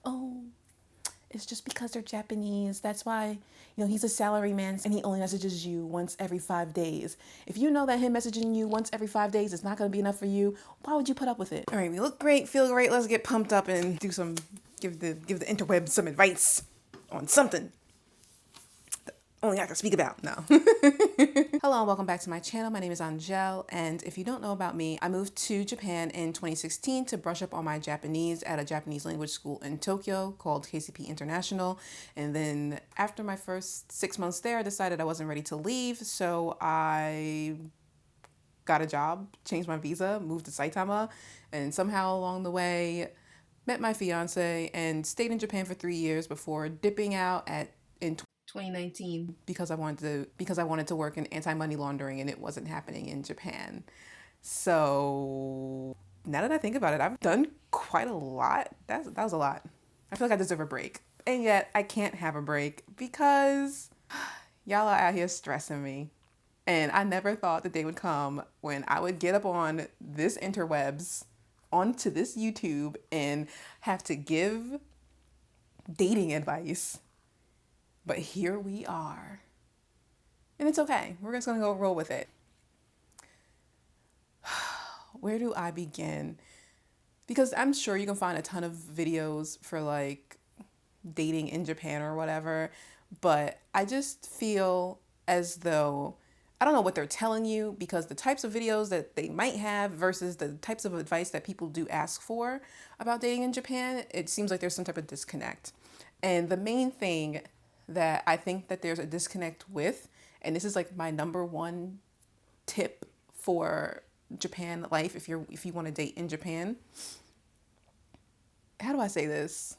oh, it's just because they're Japanese. That's why, he's a salaryman and he only messages you once every 5 days. If you know that him messaging you once every 5 days is not going to be enough for you, why would you put up with it? All right, we look great, feel great. Let's get pumped up and give the interwebs some advice on something only I can speak about. No. Hello and welcome back to my channel. My name is Angel, and if you don't know about me, I moved to Japan in 2016 to brush up on my Japanese at a Japanese language school in Tokyo called KCP International. And then after my first 6 months there, I decided I wasn't ready to leave, so I got a job, changed my visa, moved to Saitama, and somehow along the way met my fiance and stayed in Japan for 3 years before dipping out in 2019 because I wanted to work in anti-money laundering, and it wasn't happening in Japan. So now that I think about it, I've done quite a lot. That was a lot. I feel like I deserve a break, and yet I can't have a break because y'all are out here stressing me. And I never thought the day would come when I would get up on this interwebs, onto this YouTube, and have to give dating advice. But here we are. And it's okay. We're just going to go roll with it. Where do I begin? Because I'm sure you can find a ton of videos for like dating in Japan or whatever. But I just feel as though I don't know what they're telling you, because the types of videos that they might have versus the types of advice that people do ask for about dating in Japan, it seems like there's some type of disconnect. And the main thing that I think that there's a disconnect with, and this is like my number one tip for Japan life if you want to date in Japan. How do I say this?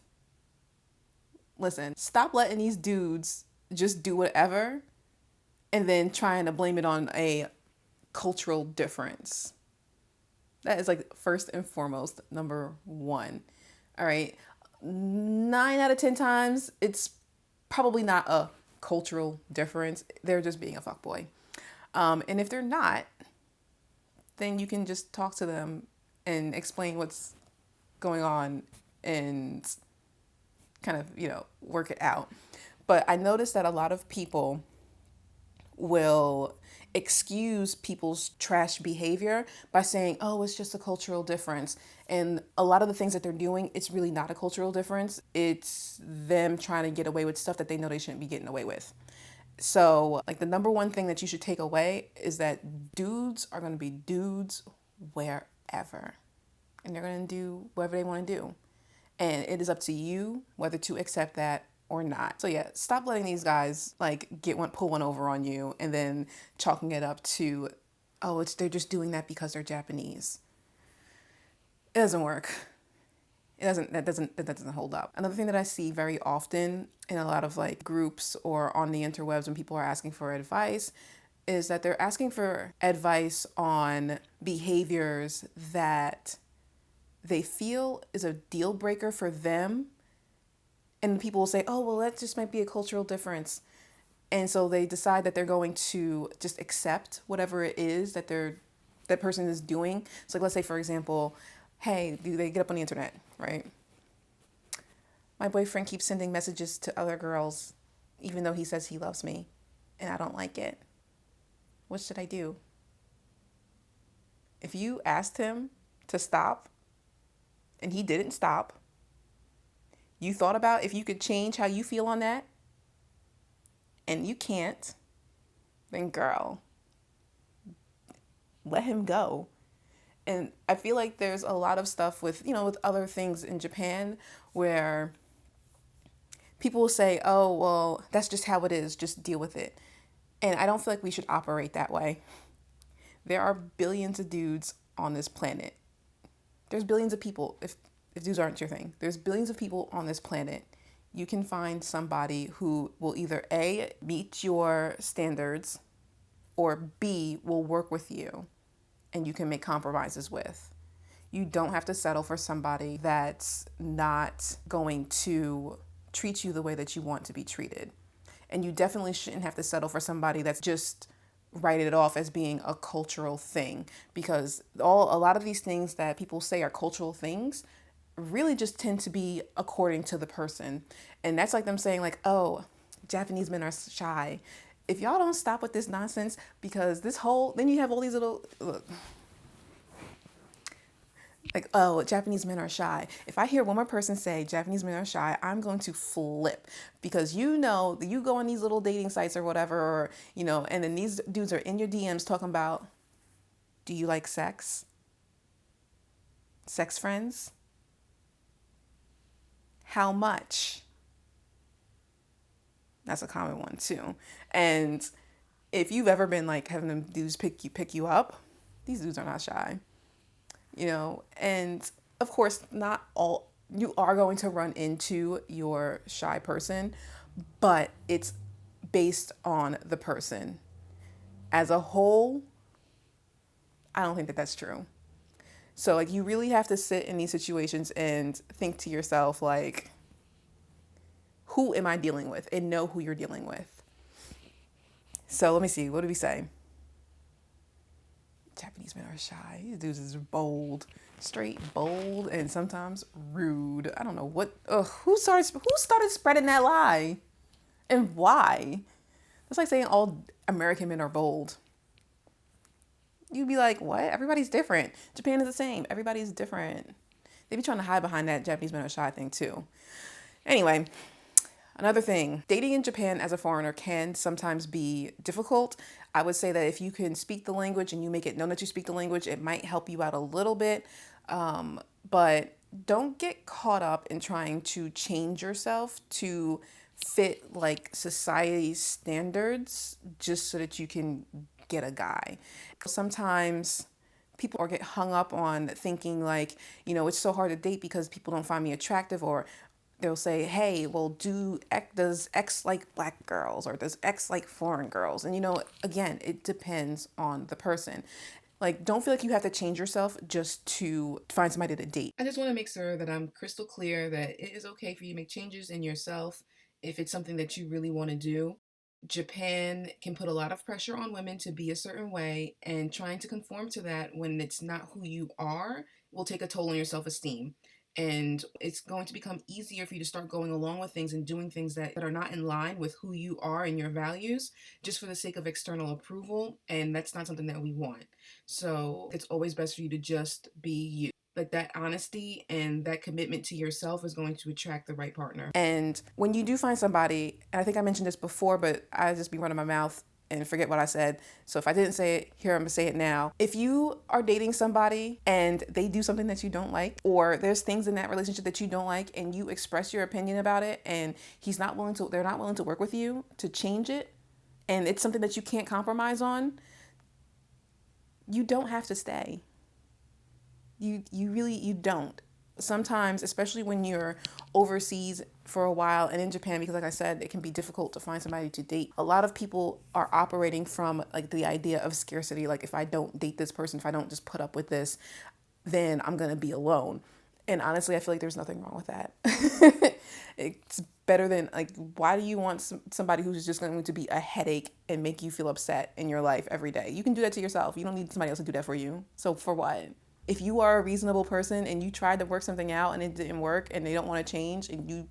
Listen, stop letting these dudes just do whatever and then trying to blame it on a cultural difference. That is like first and foremost, number one. All right. 9 out of 10 times, it's probably not a cultural difference. They're just being a fuckboy. And if they're not, then you can just talk to them and explain what's going on and kind of, work it out. But I noticed that a lot of people will excuse people's trash behavior by saying, oh, it's just a cultural difference. And a lot of the things that they're doing, it's really not a cultural difference. It's them trying to get away with stuff that they know they shouldn't be getting away with. So like the number one thing that you should take away is that dudes are going to be dudes wherever. And they're going to do whatever they want to do. And it is up to you whether to accept that or not. So yeah, stop letting these guys like pull one over on you and then chalking it up to, oh, they're just doing that because they're Japanese. It doesn't work. That doesn't hold up. Another thing that I see very often in a lot of like groups or on the interwebs when people are asking for advice is that they're asking for advice on behaviors that they feel is a deal breaker for them. And people will say, oh, well, that just might be a cultural difference. And so they decide that they're going to just accept whatever it is that that person is doing. So like, let's say, for example, hey, do they get up on the internet, right? My boyfriend keeps sending messages to other girls, even though he says he loves me, and I don't like it. What should I do? If you asked him to stop and he didn't stop, you thought about if you could change how you feel on that, and you can't, then girl, let him go. And I feel like there's a lot of stuff with other things in Japan where people will say, oh, well, that's just how it is, just deal with it. And I don't feel like we should operate that way. There are billions of dudes on this planet. There's billions of people, if dudes aren't your thing. There's billions of people on this planet. You can find somebody who will either A, meet your standards, or B, will work with you and you can make compromises with. You don't have to settle for somebody that's not going to treat you the way that you want to be treated. And you definitely shouldn't have to settle for somebody that's just write it off as being a cultural thing, because a lot of these things that people say are cultural things really just tend to be according to the person. And that's like them saying like, oh, Japanese men are shy. If y'all don't stop with this nonsense, because this whole, then you have all these little, look, like, oh, Japanese men are shy. If I hear one more person say Japanese men are shy, I'm going to flip, because you know, you go on these little dating sites or whatever, or, you know, and then these dudes are in your DMs talking about, do you like sex? Sex friends? How much? That's a common one too. And if you've ever been like having them dudes pick you up, these dudes are not shy, you know. And of course, not all, you are going to run into your shy person, but it's based on the person. As a whole, I don't think that that's true. So like you really have to sit in these situations and think to yourself like, who am I dealing with, and know who you're dealing with. So let me see. What did we say? Japanese men are shy. These dudes is bold, straight bold, and sometimes rude. I don't know what. Who started spreading that lie, and why? That's like saying all American men are bold. You'd be like, what? Everybody's different. Japan is the same. Everybody's different. They be trying to hide behind that Japanese men are shy thing too. Anyway, another thing, dating in Japan as a foreigner can sometimes be difficult. I would say that if you can speak the language and you make it known that you speak the language, it might help you out a little bit. But don't get caught up in trying to change yourself to fit like society's standards just so that you can get a guy. Sometimes people get hung up on thinking like, you know, it's so hard to date because people don't find me attractive, or they'll say, hey, well, does X like black girls, or does X like foreign girls? And, you know, again, it depends on the person. Like, don't feel like you have to change yourself just to find somebody to date. I just want to make sure that I'm crystal clear that it is okay for you to make changes in yourself if it's something that you really want to do. Japan can put a lot of pressure on women to be a certain way, and trying to conform to that when it's not who you are will take a toll on your self-esteem. And it's going to become easier for you to start going along with things and doing things that are not in line with who you are and your values, just for the sake of external approval. And that's not something that we want. So it's always best for you to just be you. Like that honesty and that commitment to yourself is going to attract the right partner. And when you do find somebody, and I think I mentioned this before, but I just be running my mouth and forget what I said. So if I didn't say it, here I'm gonna say it now. If you are dating somebody and they do something that you don't like, or there's things in that relationship that you don't like, and you express your opinion about it, and they're not willing to work with you to change it, and it's something that you can't compromise on, you don't have to stay. You really don't. Sometimes, especially when you're overseas for a while and in Japan, because like I said, it can be difficult to find somebody to date. A lot of people are operating from like the idea of scarcity. Like, if I don't date this person, if I don't just put up with this, then I'm going to be alone. And honestly, I feel like there's nothing wrong with that. It's better than, like, why do you want somebody who's just going to be a headache and make you feel upset in your life every day? You can do that to yourself. You don't need somebody else to do that for you. So for what? If you are a reasonable person and you tried to work something out and it didn't work and they don't want to change, and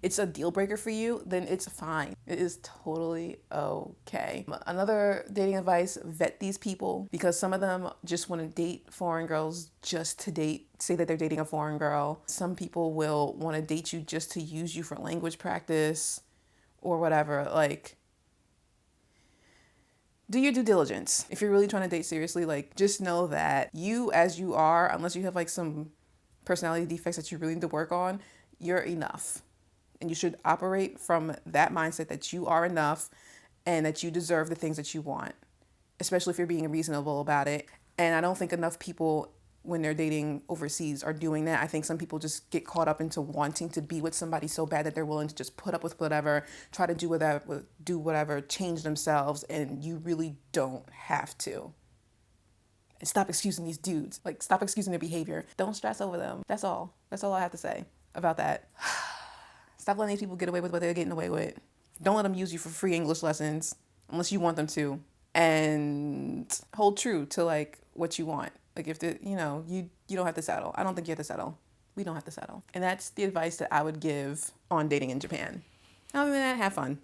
it's a deal breaker for you, then it's fine. It is totally okay. Another dating advice, vet these people, because some of them just want to date foreign girls just to say that they're dating a foreign girl. Some people will want to date you just to use you for language practice or whatever. Like, do your due diligence. If you're really trying to date seriously, like, just know that you as you are, unless you have like some personality defects that you really need to work on, you're enough. And you should operate from that mindset that you are enough and that you deserve the things that you want, especially if you're being reasonable about it. And I don't think enough people, when they're dating overseas, are doing that. I think some people just get caught up into wanting to be with somebody so bad that they're willing to just put up with whatever, try to do whatever, change themselves, and you really don't have to. And stop excusing these dudes. Like, stop excusing their behavior. Don't stress over them. That's all. That's all I have to say about that. Stop letting these people get away with what they're getting away with. Don't let them use you for free English lessons unless you want them to. And hold true to like what you want. Like, if you don't have to settle. I don't think you have to settle. we don't have to settle. And that's the advice that I would give on dating in Japan. Other than that, have fun.